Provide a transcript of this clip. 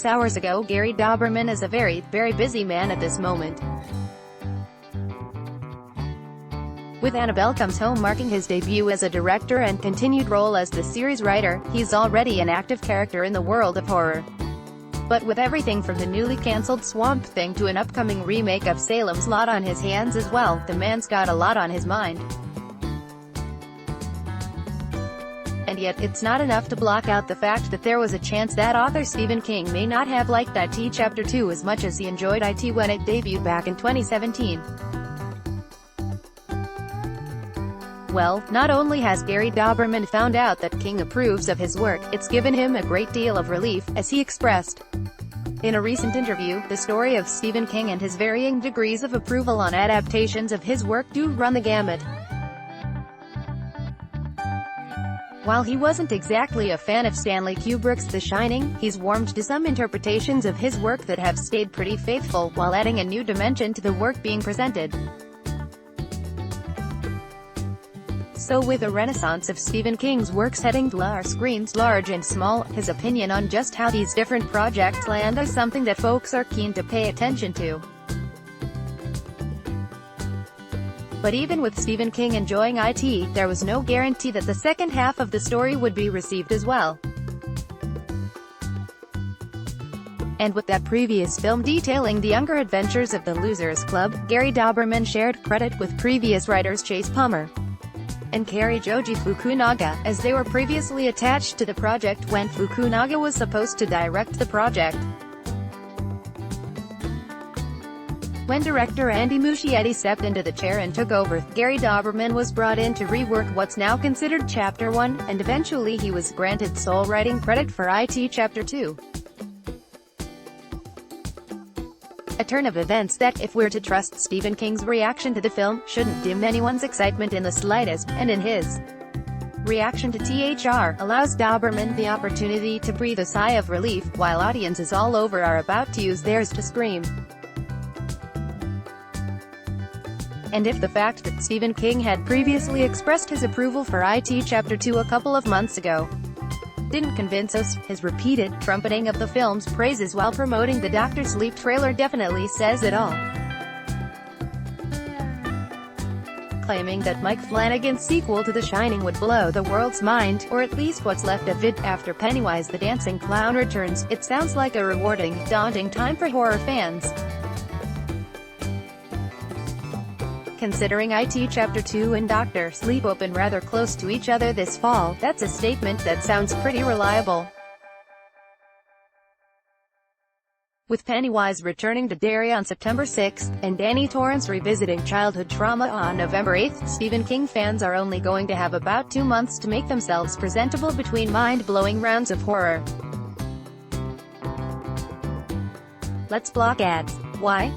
hours ago. Gary Dauberman is a very busy man at this moment. With Annabelle Comes Home marking his debut as a director and continued role as the series writer, he's already an active character in the world of horror. But with everything from the newly cancelled Swamp Thing to an upcoming remake of Salem's Lot on his hands as well, the man's got a lot on his mind. And yet, it's not enough to block out the fact that there was a chance that author Stephen King may not have liked IT Chapter 2 as much as he enjoyed IT when it debuted back in 2017. Well, not only has Gary Dauberman found out that King approves of his work, it's given him a great deal of relief, as he expressed in a recent interview. The story of Stephen King and his varying degrees of approval on adaptations of his work do run the gamut. While he wasn't exactly a fan of Stanley Kubrick's The Shining, he's warmed to some interpretations of his work that have stayed pretty faithful, while adding a new dimension to the work being presented. So with a renaissance of Stephen King's works hitting our screens large and small, his opinion on just how these different projects land is something that folks are keen to pay attention to. But even with Stephen King enjoying IT, there was no guarantee that the second half of the story would be received as well. And with that previous film detailing the younger adventures of the Losers Club, Gary Dauberman shared credit with previous writers Chase Palmer and Kari Joji Fukunaga, as they were previously attached to the project when Fukunaga was supposed to direct the project. When director Andy Muschietti stepped into the chair and took over, Gary Dauberman was brought in to rework what's now considered Chapter 1, and eventually he was granted sole writing credit for IT Chapter 2. A turn of events that, if we're to trust Stephen King's reaction to the film, shouldn't dim anyone's excitement in the slightest, and in his reaction to THR, allows Dauberman the opportunity to breathe a sigh of relief, while audiences all over are about to use theirs to scream. And if the fact that Stephen King had previously expressed his approval for IT Chapter 2 a couple of months ago didn't convince us, his repeated trumpeting of the film's praises while promoting the Dr. Sleep trailer definitely says it all. Claiming that Mike Flanagan's sequel to The Shining would blow the world's mind, or at least what's left of it, after Pennywise the Dancing Clown returns, it sounds like a rewarding, daunting time for horror fans. Considering IT Chapter 2 and Dr. Sleep open rather close to each other this fall, that's a statement that sounds pretty reliable. With Pennywise returning to Derry on September 6, and Danny Torrance revisiting childhood trauma on November 8, Stephen King fans are only going to have about 2 months to make themselves presentable between mind-blowing rounds of horror. Let's block ads. Why?